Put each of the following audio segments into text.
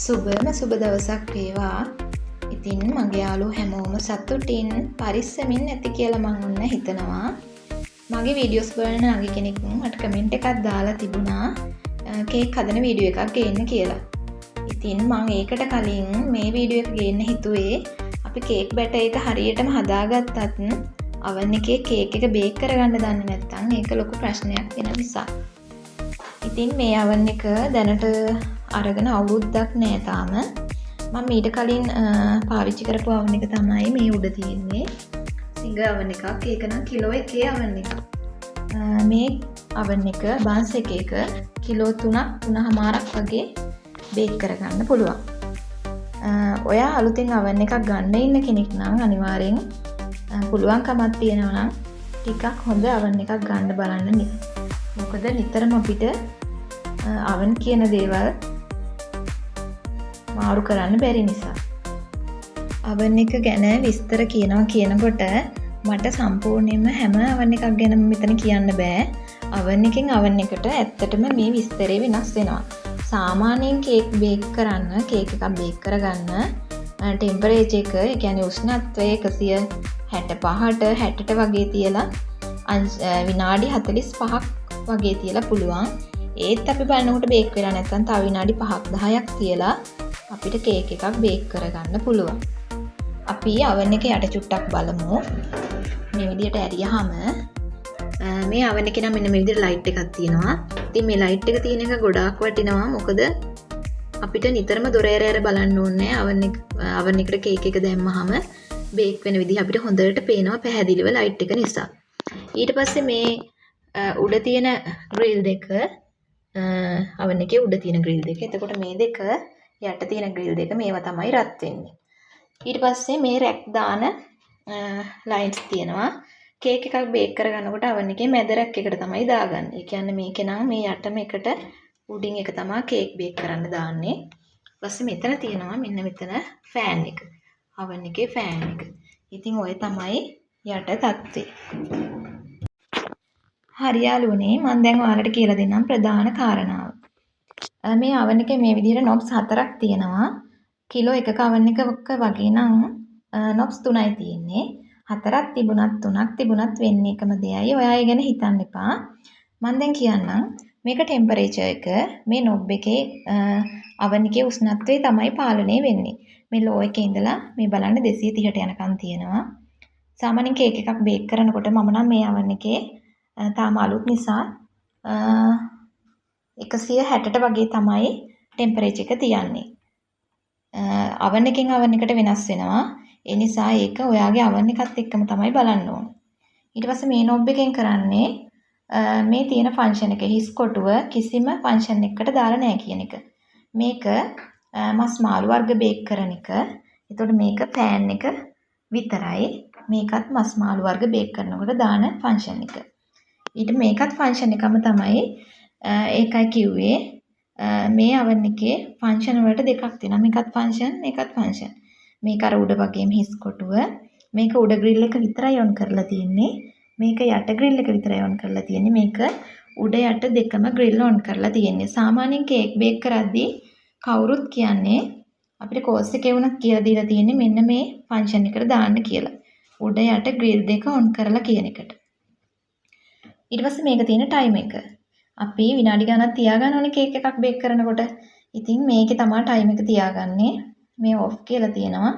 සුබ දවසක් වේවා. ඉතින් මගේ යාළුවෝ හැමෝම සතුටින් පරිස්සමින් ඇති කියලා මම ඔන්න හිතනවා. මගේ වීඩියෝස් බලන නගි කෙනෙක් මට කමෙන්ට් එකක් දාලා තිබුණා කේක් හදන වීඩියෝ එකක් ගේන්න කියලා. ඉතින් මම ඒකට කලින් මේ වීඩියෝ එක ගේන්න හිතුවේ අපි කේක් බැටර් එක හරියටම හදාගත්තත් oven එකේ කේක් එක බේක් කරගන්න දන්නේ නැත්නම් ඒක ලොකු ප්‍රශ්නයක් වෙන නිසා. ඉතින් මේ oven එක දැනට අරගෙන අවුරුද්දක් නෑ තාම. මම ඊට කලින් පාවිච්චි කරපු oven එක තමයි මේ උඩ තියෙන්නේ. සිංගල් oven එකක්. ඒක නම් කිලෝ 1 oven එකක්. මේ oven එක බන්ස් එකක කිලෝ 3.5ක් වගේ බේක් කරගන්න පුළුවන්. ඔයා අලුතෙන් oven එකක් ගන්න ඉන්න කෙනෙක් නම් අනිවාර්යෙන් පුළුවන්කමක් තියෙනවා නම් ටිකක් හොඳ oven එකක් ගන්න බලන්න. මොකද නිතරම අපිට oven කියන දේවල් මාරු කරන්න බැරි නිසා. oven එක ගැන විස්තර කියනකොට මට සම්පූර්ණයෙන්ම හැම oven එකක් ගැනම මෙතන කියන්න බෑ. oven එකෙන් oven එකට ඇත්තටම මේ විස්තරේ වෙනස් වෙනවා. සාමාන්‍යයෙන් කේක් බේක් කරන්න, කේක් එකක් බේක් කරගන්න ටෙම්පරේචර් එක, ඒ කියන්නේ උෂ්ණත්වය 165ට 60ට වගේ තියලා විනාඩි 45ක් වගේ තියලා පුළුවන්. ඒත් අපි බලනකොට බේක් වෙලා නැත්නම් තව විනාඩි 5ක් 10ක් තියලා අපිට කේක් එකක් බේක් කරගන්න පුළුවන්. අපි oven එකේ යට චුට්ටක් බලමු. මේ විදිහට ඇරියාම මේ oven එකේ නම් මෙන්න මේ විදිහට ලයිට් එකක් තියෙනවා. ඉතින් මේ ලයිට් එක තියෙන එක ගොඩාක් වටිනවා. මොකද අපිට නිතරම දොර ඇර බලන්න ඕනේ oven එකට කේක් එක දැම්මහම බේක් වෙන විදිහ අපිට හොඳට පේනවා පැහැදිලිව ලයිට් එක නිසා. ඊට පස්සේ මේ උඩ තියෙන ග්‍රිල් දෙක oven එකේ උඩ තියෙන ග්‍රිල් දෙක. එතකොට මේ දෙක යට තියෙන ග්‍රිල් දෙක මේවා තමයි රත් වෙන්නේ. ඊට පස්සේ මේ රැක් දාන ලයින්ස් තියෙනවා. කේක් එකක් බේක් කරගන්නකොට oven එකේ මැද රැක් එකට තමයි දාගන්නේ. ඒ කියන්නේ මේකේ නම් මේ යටම එකට උඩින් එක තමයි කේක් බේක් කරන්න දාන්නේ. ඊට පස්සේ මෙතන තියෙනවා මෙන්න මෙතන ෆෑන් එක. oven එකේ ෆෑන් එක. ඉතින් ඔය තමයි යට තත්ත්වය. හරි යාළුවනේ, මම දැන් ඔයාලට කියලා දෙන්නම් ප්‍රධාන කාරණාව. මේ oven එකේ මේ විදිහට knobs 4ක් තියෙනවා. කිලෝ 1ක oven එකක වගේ නම් knobs 3යි තියෙන්නේ. 4ක් තිබුණත් 3ක් තිබුණත් වෙන්නේ එකම දෙයයි. ඔයා ඒ ගැන හිතන්න එපා. මම දැන් කියන්නම් මේක ටෙම්පරේචර් එක මේ knob එකේ oven එකේ උෂ්ණත්වය තමයි පාලනය වෙන්නේ. මේ low එකේ ඉඳලා මේ බලන්න 230ට යනකම් තියෙනවා. සාමාන්‍යයෙන් කේක් එකක් බේක් කරනකොට මම නම් මේ oven එකේ තාම අලුත් නිසා 160ට වගේ තමයි ටෙම්පරේචර් එක තියන්නේ. oven එකෙන් oven එකට වෙනස් වෙනවා. ඒ නිසා ඒක ඔයාගේ oven එකත් එක්කම තමයි බලන්න ඕන. ඊට පස්සේ මේ knob එකෙන් කරන්නේ මේ තියෙන ෆන්ක්ෂන් එක හිස් කොටුව කිසිම ෆන්ක්ෂන් එකකට දාලා නැහැ කියන එක. මේක මස් මාළු වර්ග බේක් කරන එක. එතකොට මේක පෑන් එක විතරයි. මේකත් මස් මාළු වර්ග බේක් කරනකොට දාන ෆන්ක්ෂන් එක. ඊට මේකත් ෆන්ක්ෂන් එකම තමයි. ඒකයි කිව්වේ මේ oven එකේ ෆන්ක්ෂන් වලට දෙකක් තියෙනවා. මේකත් ෆන්ක්ෂන්, මේකත් ෆන්ක්ෂන්. මේක අර උඩ වගේම හිස් කොටුව. මේක උඩ ග්‍රිල් එක විතරයි ඔන් කරලා තියෙන්නේ. මේක යට ග්‍රිල් එක විතරයි ඔන් කරලා තියෙන්නේ. මේක උඩ යට දෙකම ග්‍රිල් ඔන් කරලා තියෙන්නේ. සාමාන්‍යයෙන් කේක් බේක් කරද්දී කවුරුත් කියන්නේ අපිට කෝස් එකේ වුණත් කියලා දීලා තියෙන්නේ මෙන්න මේ ෆන්ක්ෂන් එකට දාන්න කියලා. උඩ යට ග්‍රිල් දෙක ඔන් කරලා කියන එකට. ඊට පස්සේ මේක තියෙන ටයිම් එක. අපි විනාඩි ගණන් තියාගන්න ඕනේ කේක් එකක් බේක් කරනකොට. ඉතින් මේකේ තමයි ටයිම් එක තියාගන්නේ. මේ ඔෆ් කියලා තියෙනවා.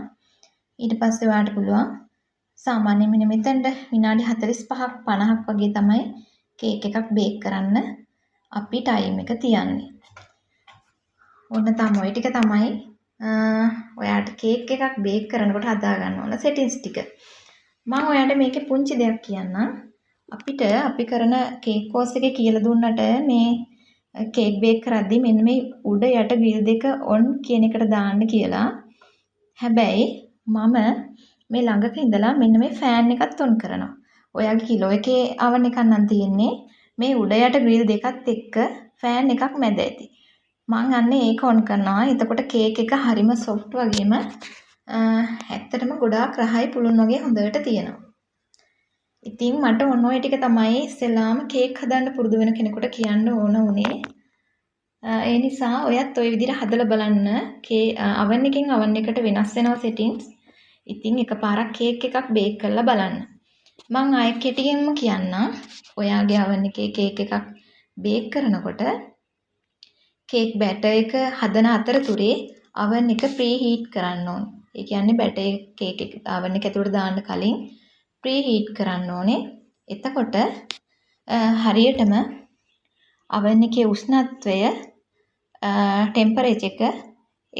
ඊට පස්සේ ඔයාලට පුළුවන් සාමාන්‍යයෙන් මෙන්න මෙතනට විනාඩි 45ක් 50ක් වගේ තමයි කේක් එකක් බේක් කරන්න අපි ටයිම් එක තියන්නේ. ඔන්න තමයි ටික තමයි ඔයාලට කේක් එකක් බේක් කරනකොට හදා ගන්න ඕන සෙටින්ග්ස් ටික. මම ඔයාලට මේකේ පුංචි දෙයක් කියන්නම්. අපිට අපි කරන කේක් කෝස් එකේ කියලා දුන්නට මේ කේක් බේක් කරද්දී මෙන්න මේ උඩ යට ග්‍රිල් දෙක ඔන් කියන එකට දාන්න කියලා. හැබැයි මම මේ ළඟක ඉඳලා මෙන්න මේ ෆෑන් එකත් ඔන් කරනවා. ඔයාගේ කිලෝ එකේ oven එකක් නම් තියෙන්නේ මේ උඩ යට ග්‍රිල් දෙකත් එක්ක ෆෑන් එකක් මැද ඇති. මං අන්නේ ඒක ඔන් කරනවා. එතකොට කේක් එක හරිම සොෆ්ට් වගේම ඇත්තටම ගොඩාක් රහයි පුළුන් වගේ හොඳට තියෙනවා. ඉතින් මට ඔන්න ඔය ටික තමයි ඉස්සෙල්ලාම කේක් හදන්න පුරුදු වෙන කෙනෙකුට කියන්න ඕන උනේ. ඒ නිසා ඔයත් ওই විදිහට හදලා බලන්න. oven එකෙන් oven එකට වෙනස් වෙනවා settings. ඉතින් එකපාරක් කේක් එකක් බේක් කරලා බලන්න. මම ආයෙ කෙටියෙන්ම කියන්නම්. ඔයාගේ oven එකේ කේක් එකක් බේක් කරනකොට කේක් බැටර් එක හදන අතරතුරේ oven එක ප්‍රීහීට් කරන්න ඕනේ. ඒ කියන්නේ බැටර් කේක් එක oven එක ඇතුළට දාන්න කලින් ප්‍රීහීට් කරන්න ඕනේ. එතකොට හරියටම oven එකේ උෂ්ණත්වය ටෙම්පරේචර්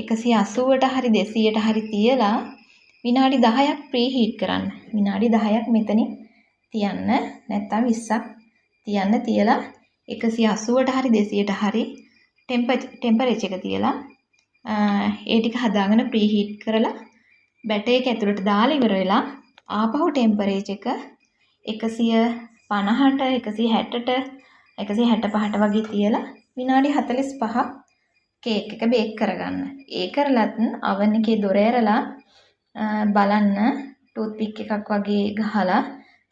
එක 180ට හරි 200ට හරි තියලා විනාඩි 10ක් ප්‍රීහීට් කරන්න. විනාඩි 10ක් මෙතනින් තියන්න. නැත්නම් 20ක් තියන්න තියලා 180ට හරි 200ට හරි ටෙම්පරේචර් එක තියලා ඒ ටික හදාගෙන ප්‍රීහීට් කරලා බැටර් එක ඇතුළට දාලා ඉවර වෙලා ආපහු ටෙම්පරේචර් එක 150ට 160ට 165ට වගේ තියලා විනාඩි 45ක් කේක් එක බේක් කරගන්න. ඒ කරලත් oven එකේ දොර ඇරලා බලන්න ටූත් පික් එකක් වගේ ගහලා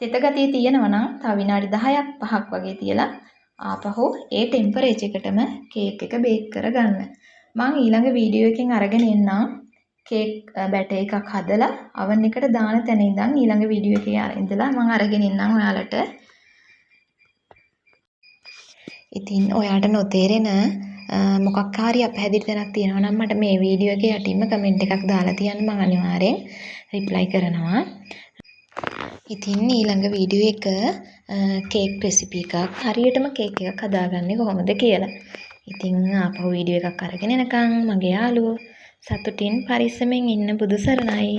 තෙත ගතිය තියෙනවා නම් තව විනාඩි 10ක් 5ක් වගේ තියලා ආපහු ඒ ටෙම්පරේචර් එකටම කේක් එක බේක් කරගන්න. මම ඊළඟ වීඩියෝ එකෙන් අරගෙන එන්නම් කේක් බැටර් එකක් හදලා oven එකට දාන තැන ඉඳන් ඊළඟ වීඩියෝ එකේ ඉඳලා මම අරගෙන එන්නම් ඔයාලට. ඉතින් ඔයාට නොතේරෙන මොකක් හරි අපහැදිලි තැනක් තියෙනවා නම් මට මේ වීඩියෝ එකේ යටින්ම කමෙන්ට් එකක් දාලා තියන්න මම අනිවාර්යෙන් රිප්ලයි කරනවා. ඉතින් ඊළඟ වීඩියෝ එක කේක් රෙසිපි එකක් හරියටම කේක් එකක් හදාගන්නේ කොහොමද කියලා. ඉතින් ආපහු වීඩියෝ එකක් අරගෙන එනකන් මගේ යාළුවෝ සතුටින් පරිස්සමෙන් ඉන්න බුදු සරණයි.